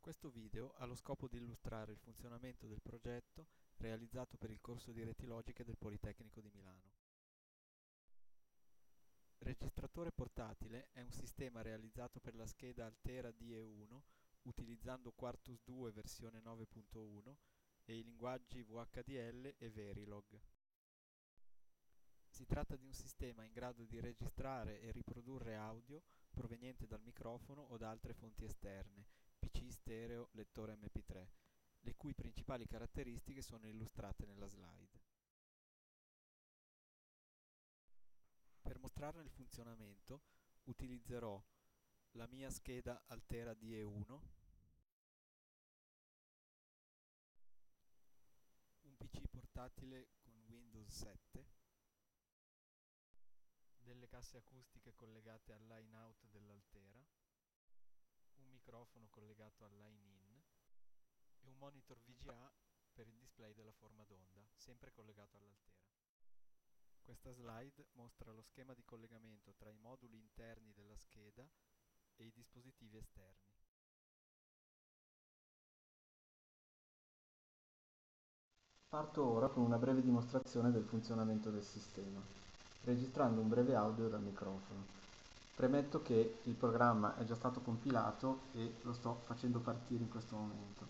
Questo video ha lo scopo di illustrare il funzionamento del progetto realizzato per il corso di Reti Logiche del Politecnico di Milano. Registratore portatile è un sistema realizzato per la scheda Altera DE1 utilizzando Quartus 2 versione 9.1 e i linguaggi VHDL e Verilog. Si tratta di un sistema in grado di registrare e riprodurre audio proveniente dal microfono o da altre fonti esterne, PC stereo, lettore MP3, le cui principali caratteristiche sono illustrate nella slide. Per mostrarne il funzionamento utilizzerò la mia scheda Altera DE1, un PC portatile con Windows 7, delle casse acustiche collegate al line out dell'Altera, un microfono collegato al line in e un monitor VGA per il display della forma d'onda, sempre collegato all'Altera. Questa slide mostra lo schema di collegamento tra i moduli interni della scheda e i dispositivi esterni. Parto ora con una breve dimostrazione del funzionamento del sistema, registrando un breve audio dal microfono. Premetto che il programma è già stato compilato e lo sto facendo partire in questo momento.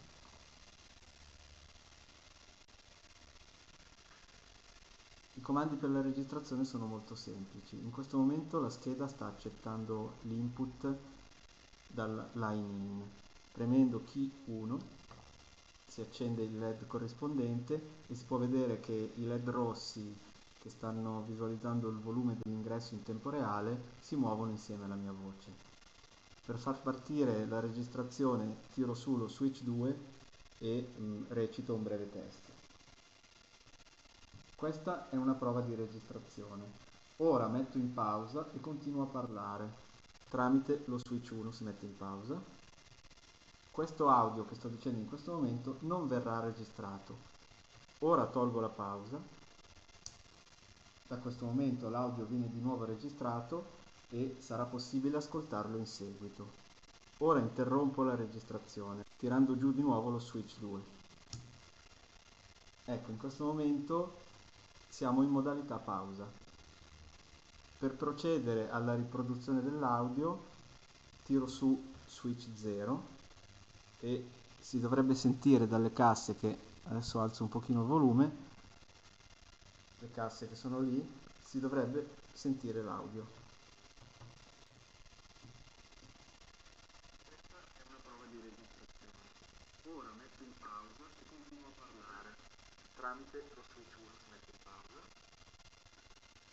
I comandi per la registrazione sono molto semplici. In questo momento la scheda sta accettando l'input dal line in. Premendo key 1 si accende il LED corrispondente e si può vedere che i LED rossi che stanno visualizzando il volume dell'ingresso in tempo reale si muovono insieme alla mia voce. Per far partire la registrazione tiro su lo switch 2 e recito un breve testo. Questa è una prova di registrazione. Ora metto in pausa e continuo a parlare. Tramite lo switch 1 si mette in pausa. Questo audio che sto dicendo in questo momento non verrà registrato. Ora tolgo la pausa. Da questo momento l'audio viene di nuovo registrato e sarà possibile ascoltarlo in seguito. Ora interrompo la registrazione, tirando giù di nuovo lo switch 2. Ecco, in questo momento siamo in modalità pausa. Per procedere alla riproduzione dell'audio tiro su switch 0 e si dovrebbe sentire dalle casse, che adesso alzo un pochino il volume, le casse che sono lì, si dovrebbe sentire l'audio. Questa è una prova di registrazione. Ora metto in pausa e continuo a parlare. Tramite lo switch 1 si mette in pausa.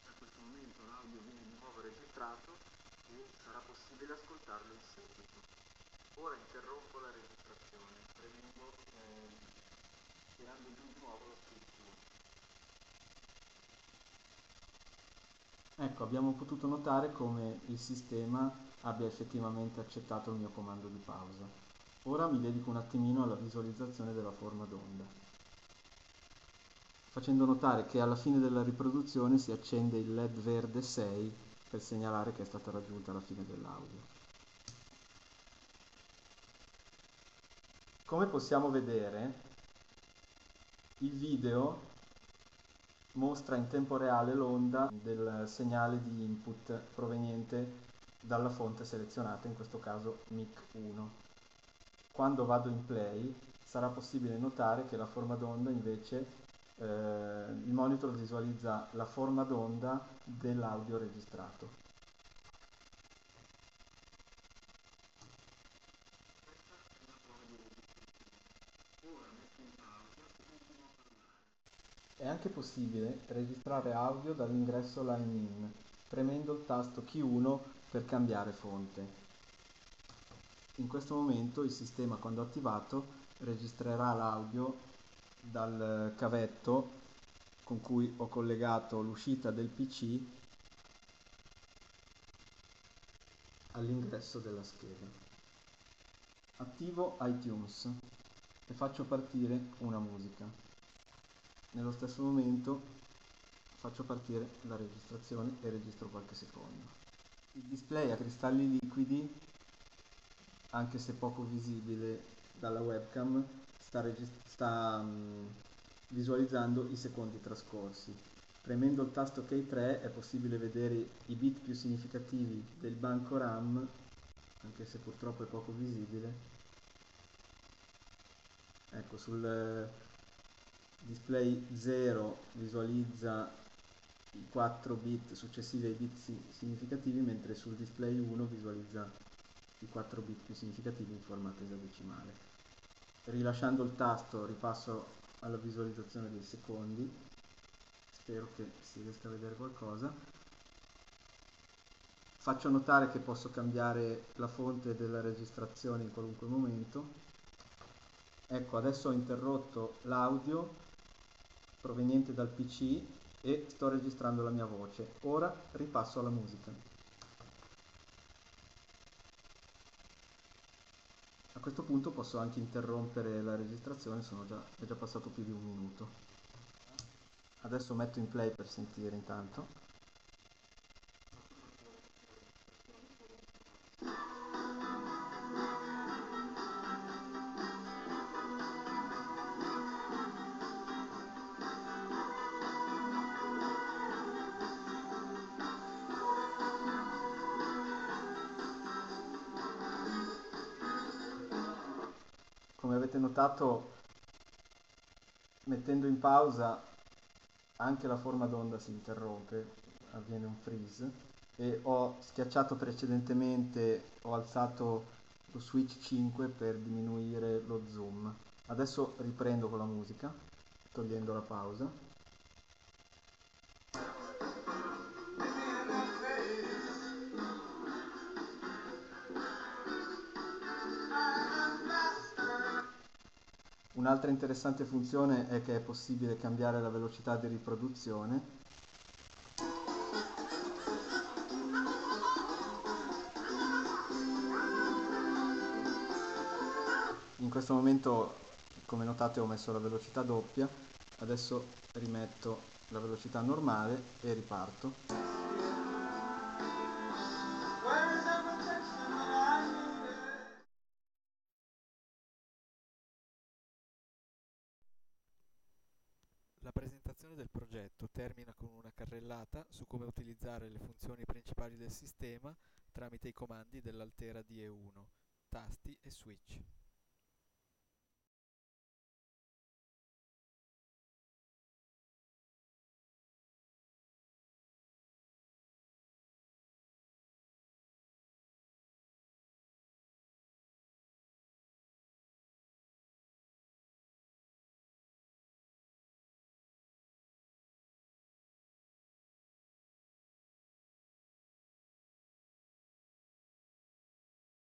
Da questo momento l'audio viene di nuovo registrato e sarà possibile ascoltarlo in seguito. Ora interrompo la registrazione, tirando giù di nuovo lo switch 2. Ecco, abbiamo potuto notare come il sistema abbia effettivamente accettato il mio comando di pausa. Ora mi dedico un attimino alla visualizzazione della forma d'onda, facendo notare che alla fine della riproduzione si accende il LED verde 6 per segnalare che è stata raggiunta la fine dell'audio. Come possiamo vedere, il video mostra in tempo reale l'onda del segnale di input proveniente dalla fonte selezionata, in questo caso mic 1. Quando vado in play sarà possibile notare che la forma d'onda invece, il monitor visualizza la forma d'onda dell'audio registrato. È anche possibile registrare audio dall'ingresso line in, premendo il tasto key 1 per cambiare fonte. In questo momento il sistema, quando attivato, registrerà l'audio dal cavetto con cui ho collegato l'uscita del PC all'ingresso della scheda. Attivo iTunes e faccio partire una musica. Nello stesso momento faccio partire la registrazione e registro qualche secondo. Il display a cristalli liquidi, anche se poco visibile dalla webcam sta visualizzando i secondi trascorsi. Premendo il tasto Key 3 è possibile vedere i bit più significativi del banco RAM, anche se purtroppo è poco visibile. Ecco, sul display 0 visualizza i 4 bit successivi ai bit significativi, mentre sul display 1 visualizza i 4 bit più significativi in formato esadecimale. Rilasciando il tasto ripasso alla visualizzazione dei secondi, spero che si riesca a vedere qualcosa. Faccio notare che posso cambiare la fonte della registrazione in qualunque momento. Ecco, adesso ho interrotto l'audio proveniente dal PC e sto registrando la mia voce. Ora ripasso alla musica. A questo punto posso anche interrompere la registrazione, è già passato più di un minuto. Adesso metto in play per sentire intanto. Come avete notato, mettendo in pausa anche la forma d'onda si interrompe, avviene un freeze, e ho schiacciato precedentemente, ho alzato lo switch 5 per diminuire lo zoom. Adesso riprendo con la musica, togliendo la pausa. Un'altra interessante funzione è che è possibile cambiare la velocità di riproduzione. In questo momento, come notate, ho messo la velocità doppia, adesso rimetto la velocità normale e riparto. La presentazione del progetto termina con una carrellata su come utilizzare le funzioni principali del sistema tramite i comandi dell'Altera DE1, tasti e switch.